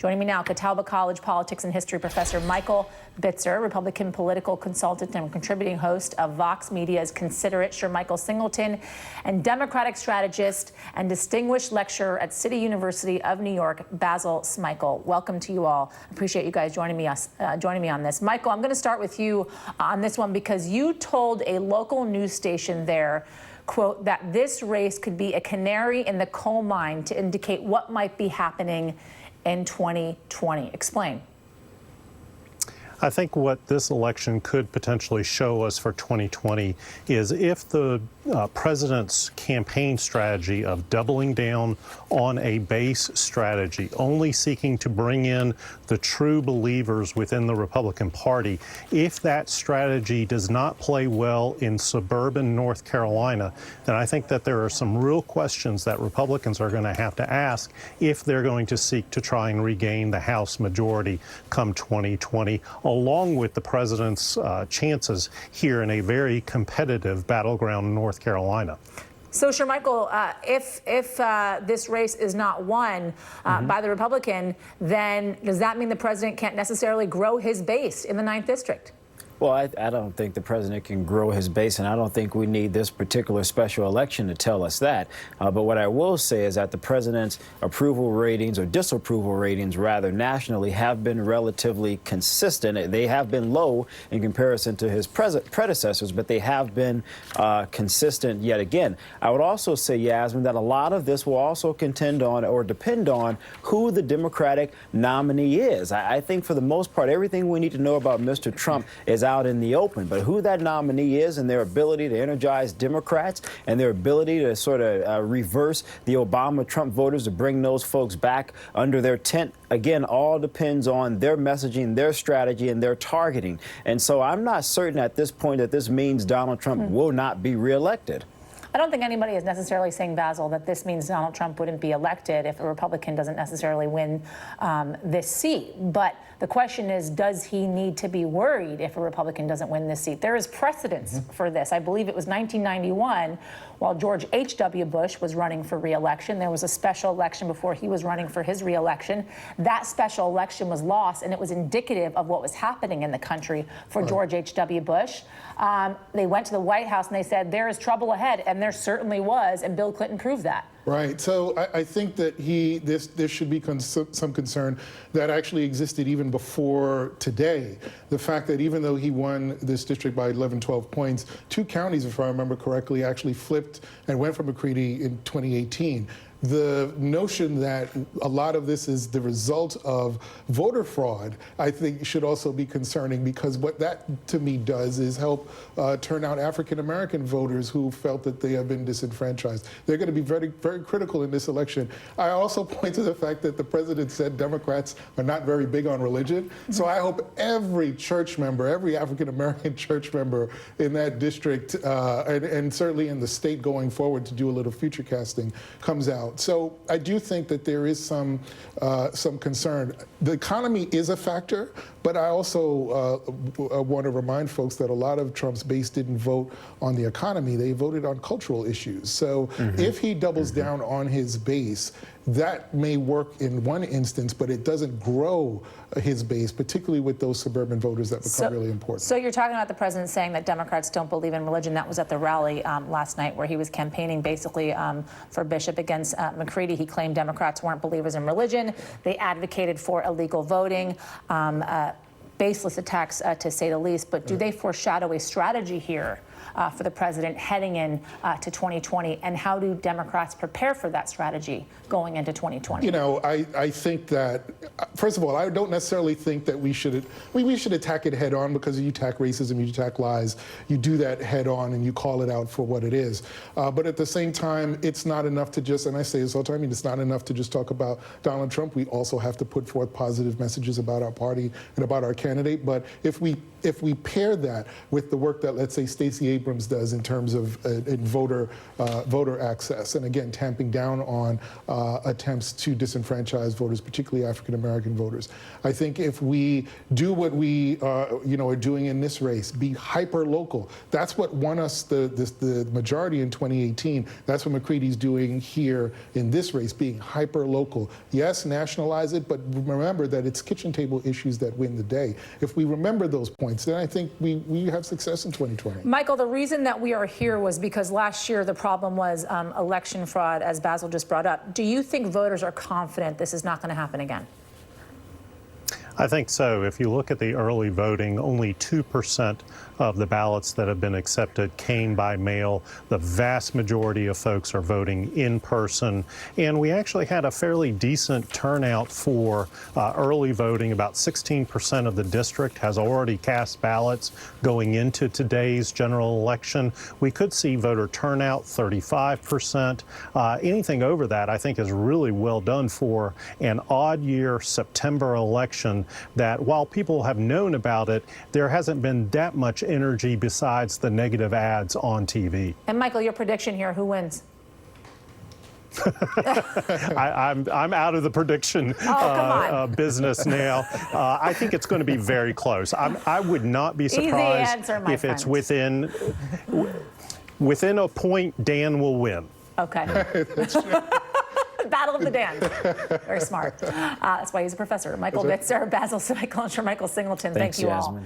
Joining me now, Catawba College politics and history professor Michael Bitzer, Republican political consultant and contributing host of Vox Media's Consider It, Sir Michael Singleton, and Democratic strategist and distinguished lecturer at City University of New York, Basil Smikle. Welcome to you all. Appreciate you guys joining me on this. Michael, I'm going to start with you on this one because you told a local news station there, quote, that this race could be a canary in the coal mine to indicate what might be happening in 2020. Explain. I think what this election could potentially show us for 2020 is if the president's campaign strategy of doubling down on a base strategy, only seeking to bring in the true believers within the Republican Party, if that strategy does not play well in suburban North Carolina, then I think that there are some real questions that Republicans are going to have to ask if they're going to seek to try and regain the House majority come 2020, along with the president's chances here in a very competitive battleground in North Carolina. So, Sir Michael, if this race is not won by the Republican, then does that mean the president can't necessarily grow his base in the 9th District? Well, I don't think the president can grow his base, and I don't think we need this particular special election to tell us that. But what I will say is that the president's approval ratings, or disapproval ratings rather, nationally have been relatively consistent. They have been low in comparison to his predecessors, but they have been consistent yet again. I would also say, Yasmin, that a lot of this will also contend on or depend on who the Democratic nominee is. I think for the most part, everything we need to know about Mr. Trump is out in the open, but who that nominee is and their ability to energize Democrats and their ability to sort of reverse the Obama-Trump voters, to bring those folks back under their tent, again, all depends on their messaging, their strategy, and their targeting. And so I'm not certain at this point that this means Donald Trump will not be reelected. I don't think anybody is necessarily saying, Basil, that this means Donald Trump wouldn't be elected if a Republican doesn't necessarily win this seat. But the question is, does he need to be worried if a Republican doesn't win this seat? There is precedence for this. I believe it was 1991, while George H.W. Bush was running for re-election. There was a special election before he was running for his re-election. That special election was lost, and it was indicative of what was happening in the country for George H.W. Bush. They went to the White House and they said, there is trouble ahead, and there certainly was, and Bill Clinton proved that. Right. So I think that there should be some concern that actually existed even before today. The fact that even though he won this district by 11, 12 points, 2 counties, if I remember correctly, actually flipped and went for McCready in 2018. The notion that a lot of this is the result of voter fraud, I think, should also be concerning, because what that, to me, does is help turn out African-American voters who felt that they have been disenfranchised. They're going to be very, very critical in this election. I also point to the fact that the president said Democrats are not very big on religion. So I hope every church member, every African-American church member in that district, and certainly in the state going forward to do a little future casting, comes out. So I do think that there is some concern. The economy is a factor, but I also want to remind folks that a lot of Trump's base didn't vote on the economy. They voted on cultural issues. So if he doubles down on his base, that may work in one instance, but it doesn't grow his base, particularly with those suburban voters that become really important. So you're talking about the president saying that Democrats don't believe in religion. That was at the rally last night where he was campaigning basically for Bishop against McCready. He claimed Democrats weren't believers in religion. They advocated for illegal voting. Baseless attacks, to say the least. But do they foreshadow a strategy here for the president heading in to 2020? And how do Democrats prepare for that strategy going into 2020? You know, I think that, first of all, I don't necessarily think that we should attack it head on, because you attack racism, you attack lies, you do that head on and you call it out for what it is. But at the same time, it's not enough to just, and I say this all the time, it's not enough to just talk about Donald Trump. We also have to put forth positive messages about our party and about our candidate. But if we pair that with the work that, let's say, Stacey Abrams does in terms of in voter access, and again, tamping down on attempts to disenfranchise voters, particularly African American voters. I think if we do what we are doing in this race, be hyper local. That's what won us the majority in 2018. That's what McCready's doing here in this race, being hyper local. Yes, nationalize it, but remember that it's kitchen table issues that win the day. If we remember those points, then I think we have success in 2020. Michael, the reason that we are here was because last year the problem was election fraud, as Basil just brought up. Do you think voters are confident this is not going to happen again? I think so. If you look at the early voting, only 2% of the ballots that have been accepted came by mail. The vast majority of folks are voting in person. And we actually had a fairly decent turnout for early voting. About 16% of the district has already cast ballots going into today's general election. We could see voter turnout 35%. Anything over that, I think, is really well done for an odd year September election that while people have known about it, there hasn't been that much energy besides the negative ads on TV. And Michael, your prediction here, who wins? I'm out of the prediction business now. I think it's going to be very close. I would not be surprised if it's within a point. Dan will win. Okay. That's true. Battle of the Dans. Very smart. That's why he's a professor. Michael Bitzer, Basil Michael Singleton. Thank you all.